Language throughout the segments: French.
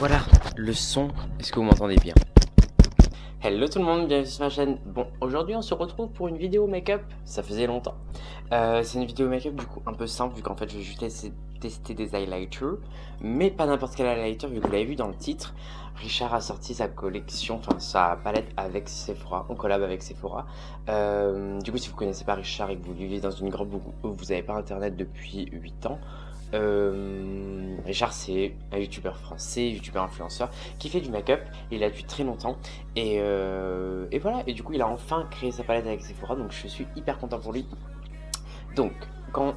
Voilà, le son, est-ce que vous m'entendez bien? Hello tout le monde, bienvenue sur ma chaîne. Bon, aujourd'hui on se retrouve pour une vidéo make-up, ça faisait longtemps. C'est une vidéo make-up du coup un peu simple, vu qu'en fait je vais juste tester des highlighters, mais pas n'importe quel highlighter, vu que vous l'avez vu dans le titre. Richard a sorti sa collection, enfin sa palette avec Sephora, on collab avec Sephora. Du coup, si vous connaissez pas Richard et que vous vivez dans une grotte où vous n'avez pas internet depuis 8 ans, Richard c'est un youtubeur français, youtubeur influenceur qui fait du make-up, il a depuis très longtemps et voilà, et du coup il a enfin créé sa palette avec Sephora, donc je suis hyper content pour lui. Donc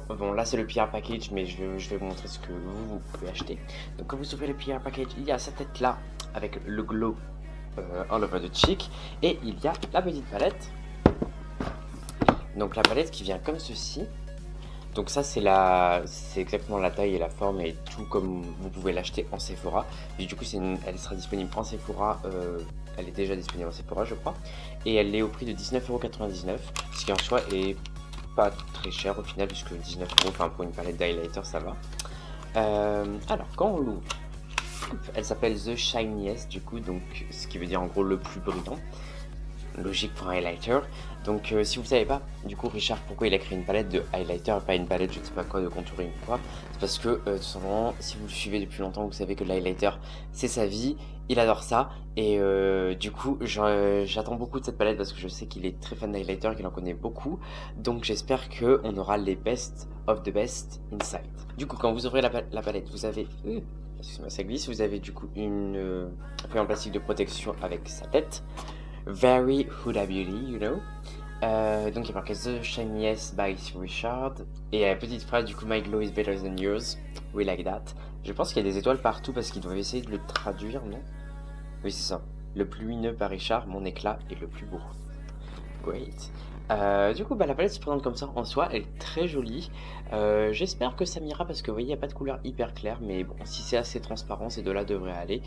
bon là c'est le PR package, mais je vais vous montrer ce que vous pouvez acheter. Donc quand vous ouvrez le PR package, il y a sa tête là avec le glow all over the cheek, et il y a la petite palette, donc la palette qui vient comme ceci. Donc ça c'est exactement la taille et la forme et tout comme vous pouvez l'acheter en Sephora. Et du coup elle sera disponible en Sephora, elle est déjà disponible en Sephora je crois. Et elle est au prix de 19,99 €, ce qui en soi est pas très cher au final, puisque 19 €, enfin pour une palette d'highlighter ça va. Alors quand on l'ouvre, elle s'appelle The Shiniest du coup, donc ce qui veut dire en gros le plus brillant. Logique pour un highlighter. Donc si vous ne savez pas du coup Richard pourquoi il a créé une palette de highlighter et pas une palette je ne sais pas quoi de contouring ou quoi, c'est parce que tout simplement si vous le suivez depuis longtemps vous savez que le highlighter c'est sa vie, il adore ça, et du coup j'attends beaucoup de cette palette parce que je sais qu'il est très fan d'highlighter, qu'il en connaît beaucoup, donc j'espère qu'on aura les best of the best inside. Du coup quand vous ouvrez la palette, vous avez excusez-moi ça glisse, vous avez du coup une feuille en plastique de protection avec sa tête. Very Huda Beauty, you know. Donc il y a marqué The Shiniest by Richard. Et la petite phrase du coup, My glow is better than yours. We like that. Je pense qu'il y a des étoiles partout parce qu'ils doivent essayer de le traduire, non? Oui, c'est ça. Le plus lumineux par Richard, mon éclat est le plus beau. Great. Du coup, la palette se présente comme ça en soi, elle est très jolie. J'espère que ça m'ira parce que vous voyez, il n'y a pas de couleur hyper claire, mais bon, si c'est assez transparent, ces deux-là devraient aller.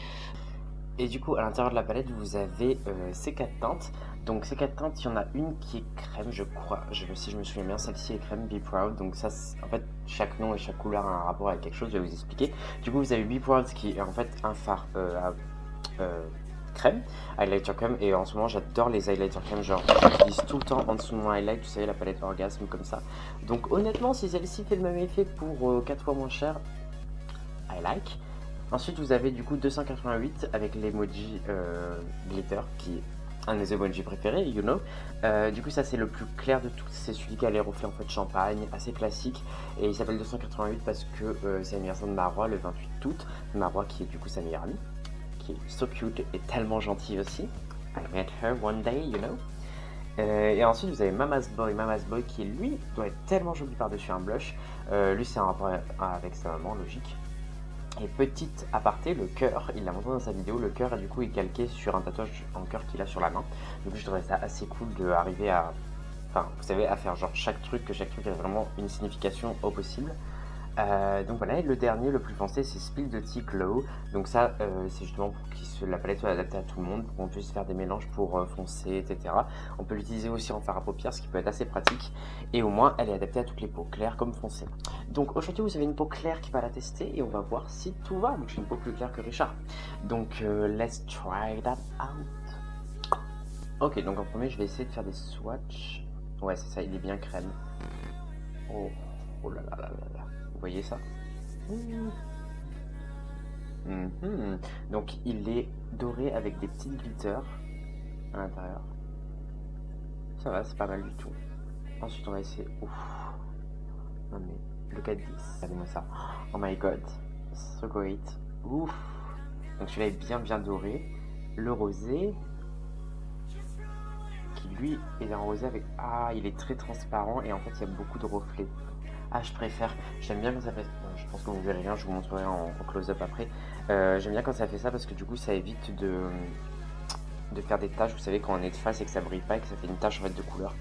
Et du coup, à l'intérieur de la palette, vous avez ces 4 teintes. Donc ces 4 teintes, il y en a une qui est crème, je crois. Si je me souviens bien, celle-ci est crème, Be Proud. Donc ça, en fait, chaque nom et chaque couleur a un rapport avec quelque chose, je vais vous expliquer. Du coup, vous avez Be Proud qui est en fait un fard crème, highlighter crème. Et en ce moment, j'adore les highlighters crème. Genre, j'utilise tout le temps en dessous de mon highlight, vous savez, la palette Orgasme comme ça. Donc honnêtement, si celle-ci fait le même effet pour 4 fois moins cher, I like. Ensuite vous avez du coup 288 avec l'emoji glitter, qui est un de mes emojis préférés, you know. Du coup ça c'est le plus clair de tous, c'est celui qui a les reflets en fait champagne, assez classique, et il s'appelle 288 parce que c'est l'anniversaire de Marwa le 28 août, Marwa qui est du coup sa meilleure amie, qui est so cute et tellement gentille aussi. I met her one day, you know. Et ensuite vous avez Mama's Boy qui lui doit être tellement joli par-dessus un blush. Lui c'est un rapport avec sa maman, logique. Et petite aparté, le cœur, il l'a montré dans sa vidéo, le cœur du coup est calqué sur un tatouage en cœur qu'il a sur la main. Donc je trouvais ça assez cool d'arriver à, enfin vous savez, à faire genre chaque truc a vraiment une signification au possible. Donc voilà, et le dernier, le plus foncé, c'est Spill the Tea Glow. Donc ça, c'est justement pour que la palette soit adaptée à tout le monde, pour qu'on puisse faire des mélanges pour foncer, etc. On peut l'utiliser aussi en fard à paupières, ce qui peut être assez pratique. Et au moins, elle est adaptée à toutes les peaux, claires comme foncées. Donc aujourd'hui, vous avez une peau claire qui va la tester, et on va voir si tout va. Donc j'ai une peau plus claire que Richard. Donc let's try that out. Ok, donc en premier, je vais essayer de faire des swatchs. Ouais, c'est ça, il est bien crème. Oh, oh là là là là là. Vous voyez ça? Donc il est doré avec des petits glitters à l'intérieur. Ça va, c'est pas mal du tout. Ensuite on va essayer... Ouf. Non mais le 4-10, regardez-moi ça. Oh my god, so great. Ouf. Donc celui-là est bien doré. Le rosé, qui lui est un rosé avec... Ah, il est très transparent et en fait il y a beaucoup de reflets. Ah, je préfère, j'aime bien quand ça fait, je pense que vous verrez rien, je vous montrerai en close-up après. J'aime bien quand ça fait ça parce que du coup ça évite de faire des taches, vous savez, quand on est de face et que ça brille pas et que ça fait une tache en fait de couleur.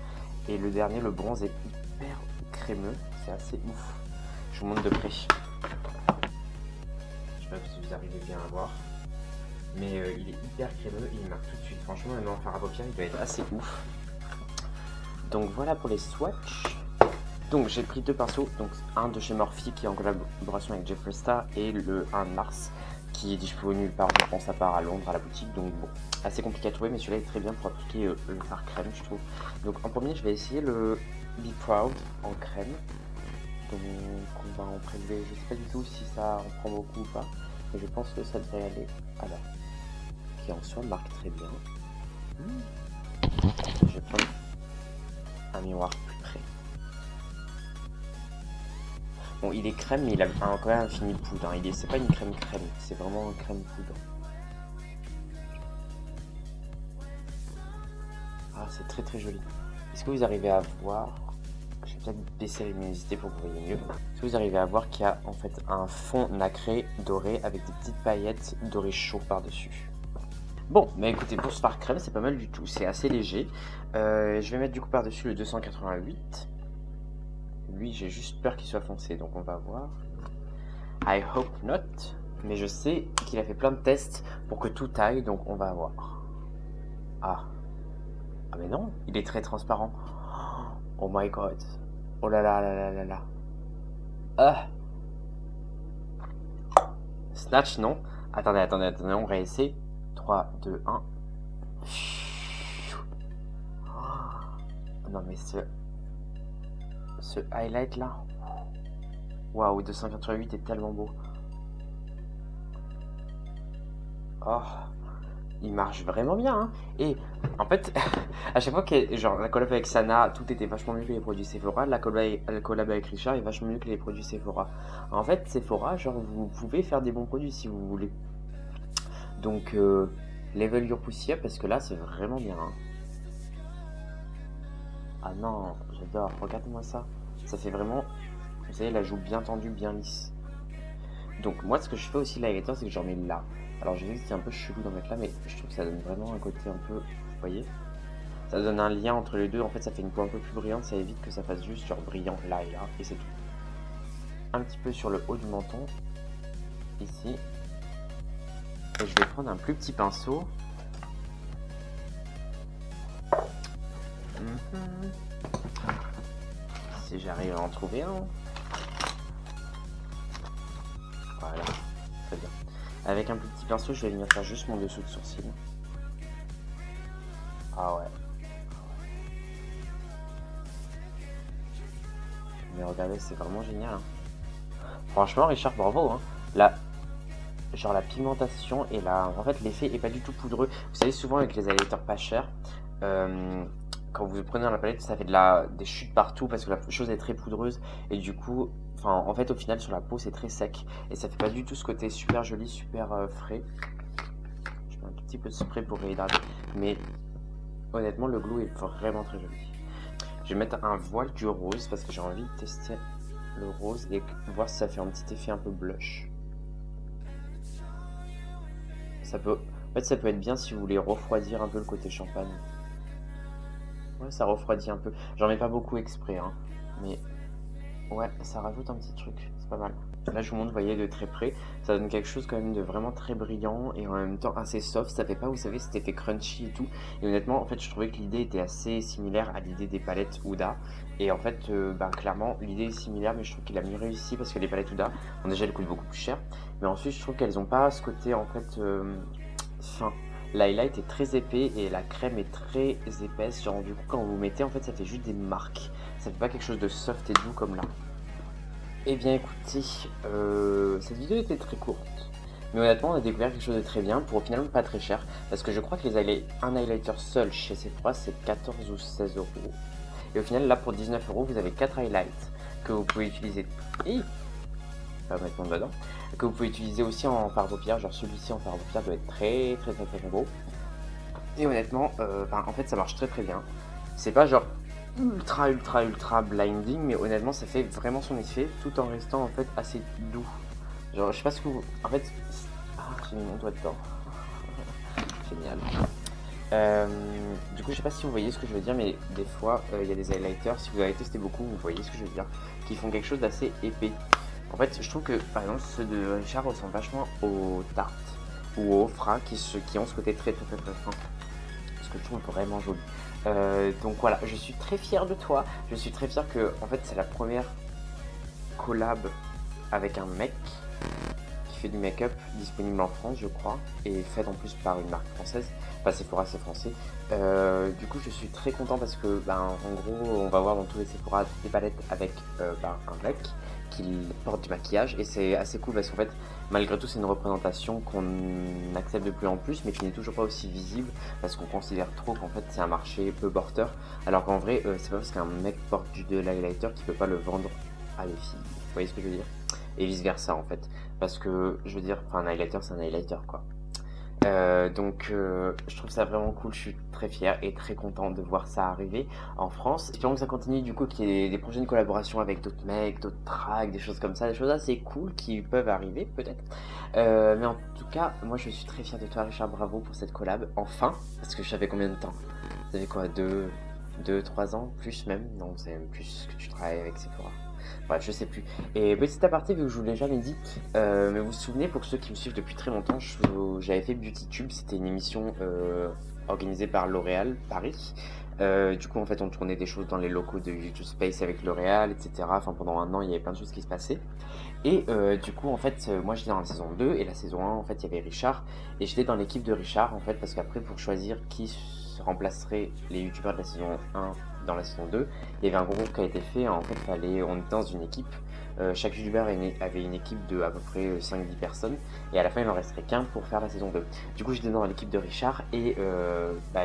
Et le dernier, le bronze, est hyper crémeux, c'est assez ouf. Je vous montre de près. Je sais pas si vous arrivez bien à voir, mais il est hyper crémeux et il marque tout de suite. Franchement, maintenant en fard à paupières, il doit être assez ouf. Donc voilà pour les swatchs. Donc j'ai pris deux pinceaux, donc un de chez Morphe qui est en collaboration avec Jeffree Star et un Mars qui est disponible nulle part, je pense, à part à Londres, à la boutique. Donc bon, assez compliqué à trouver, mais celui-là est très bien pour appliquer le fard crème, je trouve. Donc en premier, je vais essayer le Be Proud en crème. Donc on va en prélever, je sais pas du tout si ça en prend beaucoup ou pas, mais je pense que ça devrait aller. Alors, qui en soi marque très bien. Je vais prendre un miroir plus près. Bon, il est crème, mais il a quand même un fini poudre. Hein. C'est pas une crème crème, c'est vraiment une crème poudre. Ah, c'est très très joli. Est-ce que vous arrivez à voir? Je vais peut-être baisser la luminosité pour que vous voyez mieux. Est-ce que vous arrivez à voir qu'il y a en fait un fond nacré doré avec des petites paillettes dorées chaud par-dessus? Bon, mais écoutez, pour ce fard crème, c'est pas mal du tout. C'est assez léger. Je vais mettre du coup par-dessus le 288. Lui, j'ai juste peur qu'il soit foncé, donc on va voir. I hope not. Mais je sais qu'il a fait plein de tests pour que tout aille, donc on va voir. Ah. Ah mais non, il est très transparent. Oh my god. Oh là là là là là là. Ah. Snatch, non. Attendez, on va essayer. 3, 2, 1. Non mais ce highlight là. Waouh, 288 est tellement beau. Oh, il marche vraiment bien. Hein. Et en fait, à chaque fois que genre la collab avec Sana, tout était vachement mieux que les produits Sephora. La collab avec Richard est vachement mieux que les produits Sephora. En fait, Sephora, genre vous pouvez faire des bons produits si vous voulez. Donc, level your pussy up parce que là, c'est vraiment bien. Hein. Ah non, j'adore. Regarde-moi ça. Ça fait vraiment, vous savez, la joue bien tendue, bien lisse. Donc moi, ce que je fais aussi l'highlighter, c'est que j'en mets là. Alors j'ai vu que c'était un peu chelou d'en mettre là, mais je trouve que ça donne vraiment un côté un peu, vous voyez, ça donne un lien entre les deux. En fait, ça fait une peau un peu plus brillante, ça évite que ça fasse juste genre brillant là et là, et c'est tout. Un petit peu sur le haut du menton, ici. Et je vais prendre un plus petit pinceau. Si j'arrive à en trouver un. Voilà, très bien. Avec un plus petit pinceau, je vais venir faire juste mon dessous de sourcil. Ah ouais. Mais regardez, c'est vraiment génial. Hein. Franchement, Richard, bravo. Hein. Genre la pigmentation et en fait, l'effet est pas du tout poudreux. Vous savez, souvent avec les highlighters pas chers, quand vous prenez dans la palette, ça fait des chutes partout parce que la chose est très poudreuse et du coup, en fait, au final, sur la peau, c'est très sec et ça fait pas du tout ce côté super joli, super frais. Je mets un tout petit peu de spray pour réhydrater, mais honnêtement, le glow est vraiment très joli. Je vais mettre un voile du rose parce que j'ai envie de tester le rose et voir si ça fait un petit effet un peu blush. En fait, ça peut être bien si vous voulez refroidir un peu le côté champagne. Ouais, ça refroidit un peu. J'en mets pas beaucoup exprès, hein. Mais ouais, ça rajoute un petit truc. C'est pas mal. Là, je vous montre, vous voyez, de très près. Ça donne quelque chose quand même de vraiment très brillant et en même temps assez soft. Ça fait pas, vous savez, cet effet crunchy et tout. Et honnêtement, en fait, je trouvais que l'idée était assez similaire à l'idée des palettes Huda. Et en fait, clairement, l'idée est similaire, mais je trouve qu'il a mieux réussi parce que les palettes Huda, bon, déjà, elles coûtent beaucoup plus cher. Mais ensuite, je trouve qu'elles ont pas ce côté, en fait, fin. L'highlight est très épais et la crème est très épaisse. Genre, du coup, quand vous mettez, en fait, ça fait juste des marques. Ça fait pas quelque chose de soft et doux comme là. Eh bien écoutez, cette vidéo était très courte, mais honnêtement on a découvert quelque chose de très bien pour finalement pas très cher, parce que je crois que un highlighter seul chez Sephora c'est 14 ou 16 euros. Et au final là pour 19 euros vous avez 4 highlights que vous pouvez utiliser, pas mettre mon dedans, que vous pouvez utiliser aussi en fard paupières, genre celui-ci en fard paupières doit être très beau. Et honnêtement, en fait ça marche très bien, c'est pas genre ultra blinding, mais honnêtement ça fait vraiment son effet tout en restant en fait assez doux. Genre je sais pas ce que vous... En fait... Ah, j'ai mis mon doigt dedans. Génial. Du coup je sais pas si vous voyez ce que je veux dire, mais des fois il y a des highlighters, si vous avez testé beaucoup vous voyez ce que je veux dire, qui font quelque chose d'assez épais. En fait je trouve que par exemple ceux de Richard ressemblent vachement aux tartes ou aux fras qui ont ce côté très fin, ce que je trouve vraiment joli. Donc voilà, je suis très fier de toi. Je suis très fier que en fait c'est la première collab avec un mec qui qui fait du make-up, disponible en France, je crois, et faite en plus par une marque française. Enfin, Sephora, c'est français. Du coup, je suis très content parce que, en gros, on va voir dans tous les Sephora des palettes avec un mec qui porte du maquillage, et c'est assez cool parce qu'en fait, malgré tout, c'est une représentation qu'on accepte de plus en plus, mais qui n'est toujours pas aussi visible parce qu'on considère trop qu'en fait, c'est un marché peu porteur. Alors qu'en vrai, c'est pas parce qu'un mec porte de l'highlighter qu'il peut pas le vendre à les filles. Vous voyez ce que je veux dire? Et vice versa en fait. Parce que je veux dire, enfin, un highlighter c'est un highlighter quoi. Je trouve ça vraiment cool, je suis très fier et très content de voir ça arriver en France. Espérons que ça continue du coup, qu'il y ait des prochaines collaborations avec d'autres mecs, d'autres tracks, des choses comme ça, des choses assez cool qui peuvent arriver peut-être. Mais en tout cas, moi je suis très fier de toi Richard, bravo pour cette collab, enfin, parce que je savais combien de temps? Ça fait quoi, 3 ans, plus même? Non, c'est même plus que tu travailles avec Sephora. Bref, je sais plus. Et petit aparté, vu que je vous l'ai jamais dit, mais vous vous souvenez, pour ceux qui me suivent depuis très longtemps, j'avais fait Beauty Tube, c'était une émission organisée par L'Oréal Paris. Du coup, en fait, on tournait des choses dans les locaux de YouTube Space avec L'Oréal, etc. Enfin, pendant un an, il y avait plein de choses qui se passaient. Et du coup, en fait, moi j'étais dans la saison 2 et la saison 1, en fait, il y avait Richard. Et j'étais dans l'équipe de Richard, en fait, parce qu'après, pour choisir qui remplacerait les youtubeurs de la saison 1 dans la saison 2, il y avait un groupe qui a été fait. En fait, on était dans une équipe. Chaque youtubeur avait une équipe de à peu près 5-10 personnes. Et à la fin, il en resterait qu'un pour faire la saison 2. Du coup, j'étais dans l'équipe de Richard et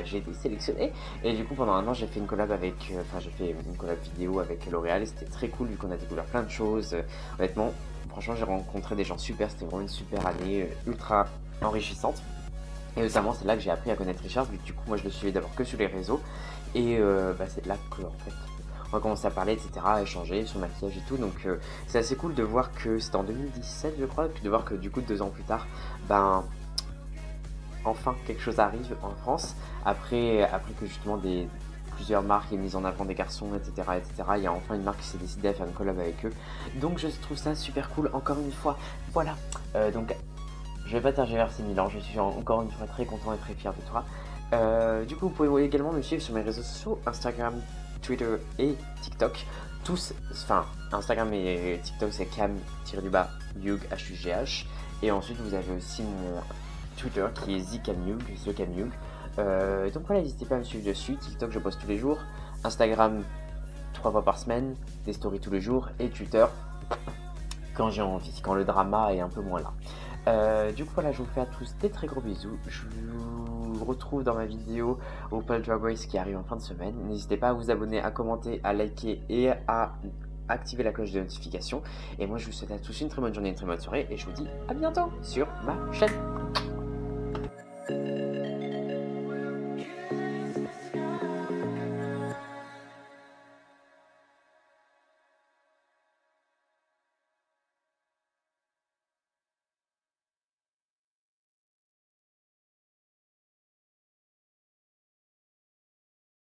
j'ai été sélectionné. Et du coup, pendant un an, j'ai fait une collab j'ai fait une collab vidéo avec L'Oréal. Et c'était très cool vu qu'on a découvert plein de choses. Honnêtement, franchement, j'ai rencontré des gens super. C'était vraiment une super année, ultra enrichissante. Et notamment, c'est là que j'ai appris à connaître Richard, vu que du coup, moi je le suivais d'abord que sur les réseaux. Et c'est là que, en fait, on a commencé à parler, etc., à échanger sur le maquillage et tout. Donc, c'est assez cool de voir que c'était en 2017, je crois, et puis de voir que du coup, 2 ans plus tard, enfin, quelque chose arrive en France. Après que justement plusieurs marques aient mis en avant des garçons, etc., etc., il y a enfin une marque qui s'est décidée à faire une collab avec eux. Donc, je trouve ça super cool, encore une fois. Voilà. Donc, je vais pas tergiverser Milan, je suis encore une fois très content et très fier de toi. Du coup, vous pouvez également me suivre sur mes réseaux sociaux, Instagram, Twitter et TikTok. Tous, enfin, Instagram et TikTok c'est cam-hug, H-U-G-H. Et ensuite, vous avez aussi mon Twitter qui est zcamhug, TheCamHugh. Donc voilà, n'hésitez pas à me suivre dessus. TikTok, je poste tous les jours. Instagram, 3 fois par semaine, des stories tous les jours. Et Twitter, quand j'ai envie, quand le drama est un peu moins là. Du coup voilà, je vous fais à tous des très gros bisous. Je vous retrouve dans ma vidéo Open Drag Race qui arrive en fin de semaine. N'hésitez pas à vous abonner, à commenter, à liker et à activer la cloche de notification. Et moi je vous souhaite à tous une très bonne journée, une très bonne soirée. Et je vous dis à bientôt sur ma chaîne.